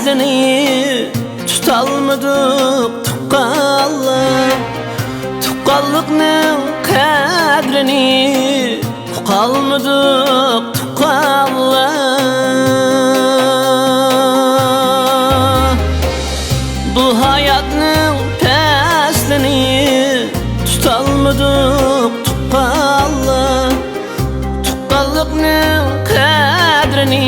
aslini tutalmadık tuqqanlar. Tuqqanlıqning qadrini uqalmadık tuqqanlar. Bu hayatning paslini tutalmadık tuqqanlar. Tuqqanlıqning qadrini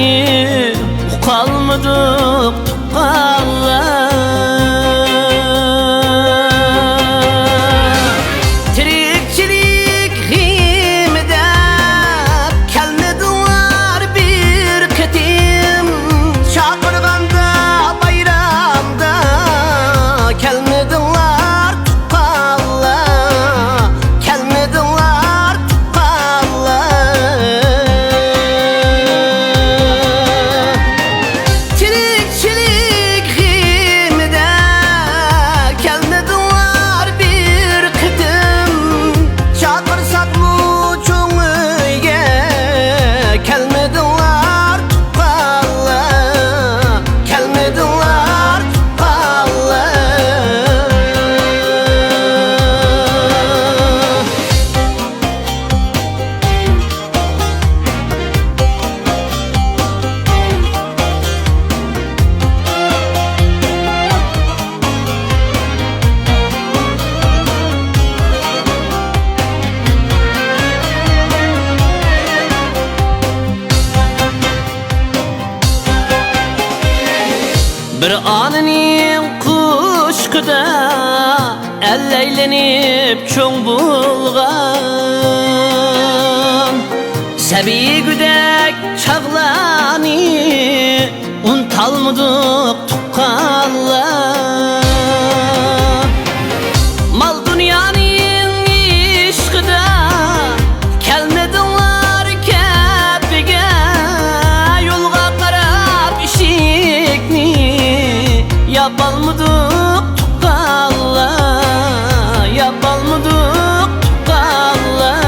uqalmadık tuqqanlar. Bir anının kuşkuda elleylenip çoğ bulgan. Sebi güdek çağlani untalmadık tuqqanlar. Mal dünyanın işkıda kelmedinlar kepige. Yolga qarab işikni yapalmadık tuqqanlar. Yapalmadık tuqqanlar.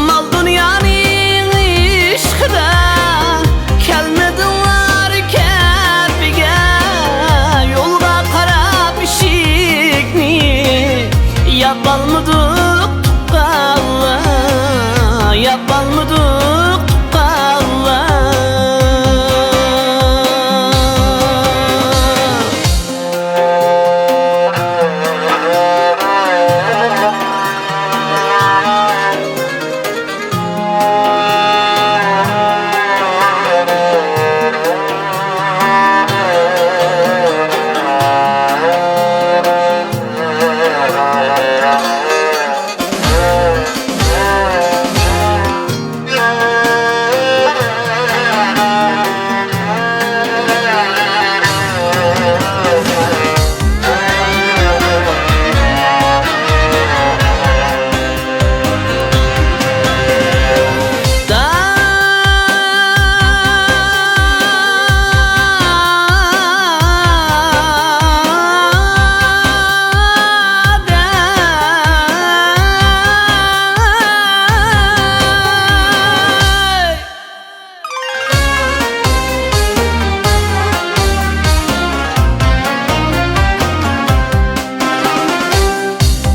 Mal dünyanın işkıda kelmedinlar kepige. Yolga qarab işikni yapalmadık tuqqanlar. Yapalmadık tuqqanlar.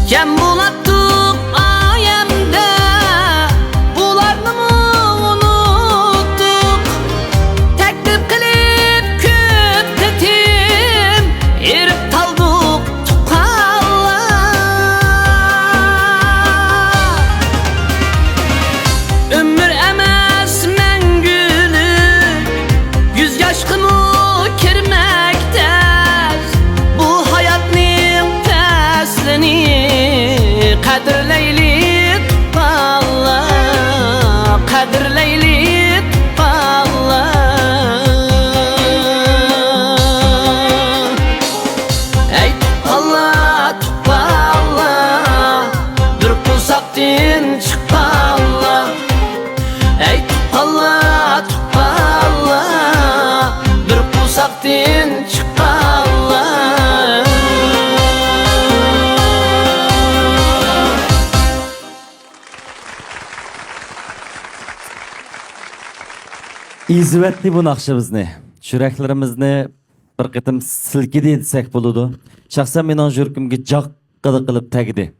Kem bulattık ayemde, bularını mı unuttuk? Teklif kılıp kütletim, erip taldık tuqqanlar. Ömür emes mengülük, yüz yaşkımı kirmekte. Bu hayatning paslini qadrlaylik tuqqanlar. Qadrlaylik tuqqanlar. Ey tuqqanlar, tuqqanlar, bir qulsaqdin chiqqanlar. Ey tuqqanlar, tuqqanlar, bir qulsaqdin chiqqanlar. İzzetli bu nakşimizni, şüreklerimizni bir qitim silkidi desek buludu. Şahsen mening jurkimga joq qilib tagdi.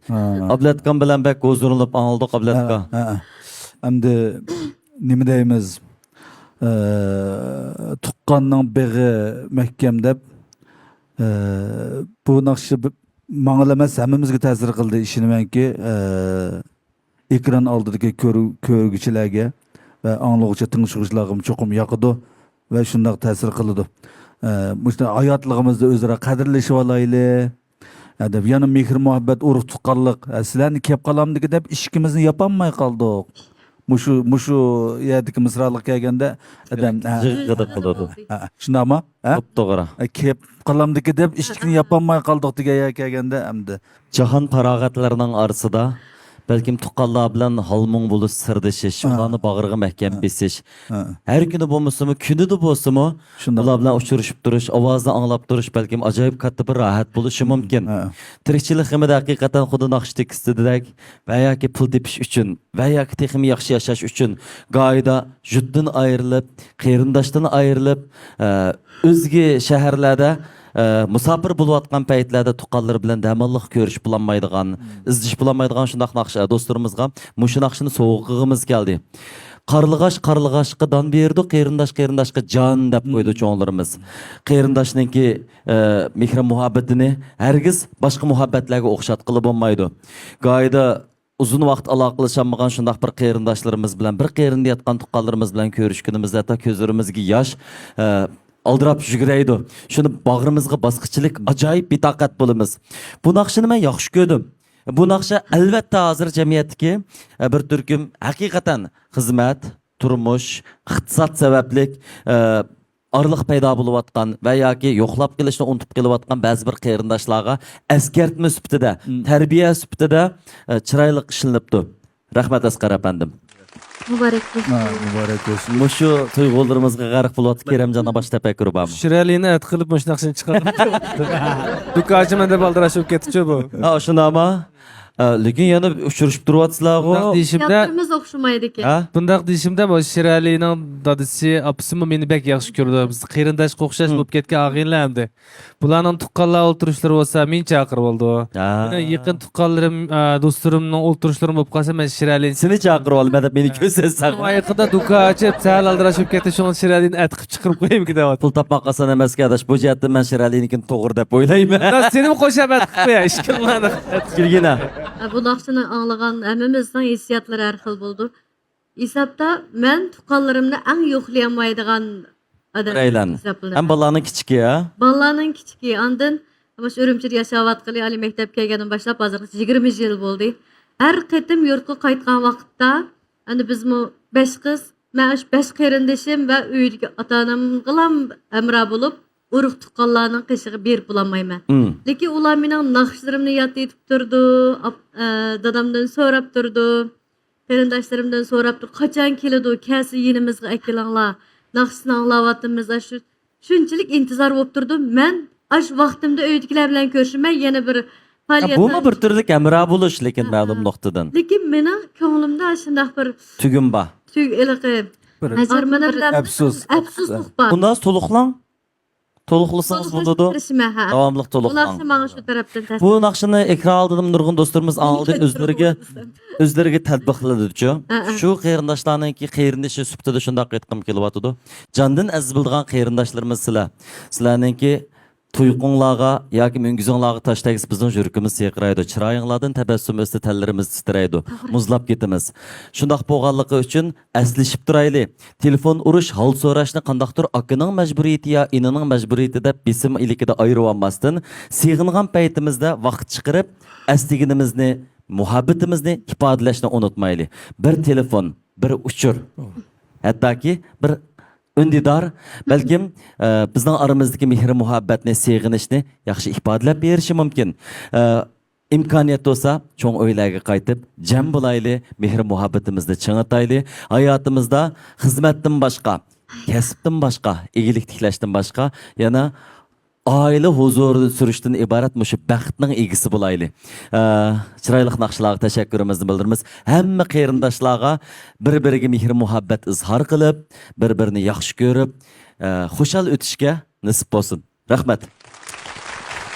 Ablatkan bilan bek o'zurulib aldık Ablatka. Endi nima deymiz? Tuqqanning big'i mahkam deb bu naqshi mangil emas hammamizga ta'sir qildi. Ishonamanki, ekran oldidagi ko'rguchilarga va anglovchi tingshuvchilarga cho'qim yoqidi va shundoq ta'sir qiladi. Mushta hayotligimizda o'zaro qadrlashib olaylik. Deb yana mehr muhabbet urug' tuqqanlik. Sizlarni kelib qolamdiki deb ishimizni yapolmay qoldik. Mushu yerdagi misralik kelganda adam Jig'g'idiq qiladi. shundaqmi? To'g'ri. Kelib qolamdiki deb ishni yapolmay qoldik degan yer kelganda endi Jahon farog'atlarining orasida balkim tuqqanlar bilan halmung bo'lib sirdishish, ularni bag'riga mahkam besish. Har kuni bo'lmasimi, kunida bo'lsimi, Shundoq. ular bilan uchrashib turish, ovozni anglab turish balkim ajoyib katta bir rohat bo'lishi mumkin. Tirikchilik haqida haqiqatan xuddi naqsh tekstidek va yoki pul tepish uchun va yoki texmi yaxshi yashash uchun go'ida juddan ayrilib, qarindoshdan ayrilib, o'zga shaharlarda musafir bo'layotgan paytlarda tuqqanlar bilan damalliq ko'rish bulanmaydigan, izdish bulanmaydigan shundaq naqsh do'stlarimizga mushu naqshni so'g'ig'imiz keldi. Qarlig'ashqa don berdi, qarindoshqa jon deb qo'ydi cho'nglarimiz. Qarindoshningki mehr muhabbatini hargiz boshqa muhabbatlarga o'xshatqili bo'lmaydi. Go'ida uzun vaqt aloqalashamagan shundaq bir qarindoshlarimiz bilan, bir qarinda yotgan tuqqanlarimiz bilan ko'rishgunimizda hatto ko'zlarimizga yosh aldirab yuguraydi. Shuni bag'rimizga bosqichilik ajoyib betoqat bo'lamiz. Bu naqshni men yaxshi ko'rdim. Bu naqsha albatta hozir jamiyatdagi bir turkum haqiqatan xizmat, turmush, iqtisod sabablik orliq paydo bo'layotgan va yoki yo'qlab kelishni unutib kelayotgan ba'zi bir qarindoshlarga askartma sifatida, tarbiya sifatida chiroyli ishlanibdi. Rahmat Asqar apandim. Mübarek olsun. muborak bo'lsin. Mushu tuyg'ularimizga g'arq bo'layotgan Kerimjon bosh tafakkuri bormi? Shiralini at qilib mush naqshini chiqarib. Dukachiman deb aldirashib ketdi bu. Ha, shunaqmi? Lekin yana uchrashib turyapsizlar-ku. Bundaq deyishimda, Fiyatlarımız okşumaydı ki. Ha? bundaq deyishimda bu Shiralining dadisi, opasimi meni bek yaxshi ko'rdi. Biz qarindoshga o'xshash bo'lib ketgan og'inlardi. Bularning tuqqanlar o'ltirishlari bo'lsa, men chaqirib oldi. Yaqin tuqqanlarim, do'stlarimning o'ltirishlari bo'lib qolsa, men Shiralini Seni chaqirib olma deb meni ko'rsatsan. Yaqinda dukachi sal aldirashib ketdi, shuni Shiralini at qilib chiqarib qo'yaymi deyapti. Pul topmoq oson emas adash. Bu jihatdan men Shiralinikini to'g'ri deb o'ylayman. Seni qo'shabat qilib qo'ya, ish qilmadi. Kirgina. Bu nakşını anlayan hemimizden hissiyatları her xil buldu. Hesapta men tuqqanlarımni en yo'qlayamaydigan adam Raylan. Hem ballarning kichiki ya. Ballarning kichiki andın ama şu Ürümçide yaşavatqılı ali mektep kelgandan başlap hozir 20 yil bo'ldi. Her qitim yurtga qaytgan vaqtda endi biz 5 qiz, men 5 qarindoshim va uydagi ota-onam qilam amra bo'lib urug' tuqqanlarning qishig'i berib bulamayman. Lekin ular mening naqshlarimni yod etib turdi, dadamdan so'rab turdi, qarindoshlarimdan so'rab turdi, qachon keladi, kelsa yinimizga akilanglar, naqshni anglayapmiz, shunchalik intizor bo'lib turdim. Men ash vaqtimda uydagilar bilan ko'rishmay yana bir Bu mu bir türlü emra buluş lekin ma'lum nuqtadan. Lekin mening ko'nglimda shunday bir Tugum ba. Afsus. Afsus bor. Bunda toluqlan. Toluqlusanız buludu. Davamlıq toluqlan. Ular bana şu taraftan Bu naqshini ekran aldım nurg'un do'stlarimiz aldı o'zlariga tatbiqladıcı. Şu qarindoshlarningki qarindoshi sifatida shunday aytqim kelyapti. Jondan aziz bildigan qarindoshlarimiz sizlarningki tuyqunlarga yoki mungizinglarga tashlagiz bizning yuragimiz seqiraydi. Chiroyinglardan tabassum o'sdi, tanlarimiz titraydi. Muzlab ketamiz. Shundoq bo'lganligi uchun aslashib turayli. Telefon urish, hol so'rashni qandaqdir akaning majburiyati yo inining majburiyati deb besim ilikida ayirib olmasdan, sig'ingan paytimizda vaqt chiqarib, asliginimizni, muhabbatimizni ifodalashni unutmayli. Bir telefon, bir uchur. Hattoki bir Ündidar, balkim bizning oramizdagi mehr muhabbatni, seg'inishni yaxshi ifodalab berishi mumkin. İmkoniyat bo'lsa, cho'ng o'ylarga qaytib, jam bo'layli, mehr muhabbatimizni ching'itayli. Hayotimizda xizmatdan boshqa, kasbdan boshqa, egilik tiklashdan boshqa yana oila huzurida surishdan iborat mushu baxtning egisi bo'layli. Chiroyli naqshlarga tashakkurimizni bildiramiz. Hamma qarindoshlarga bir-biriga mehr muhabbat izhor qilib, bir-birini yaxshi ko'rib, xushal o'tishga nasib bo'lsin. Rahmat.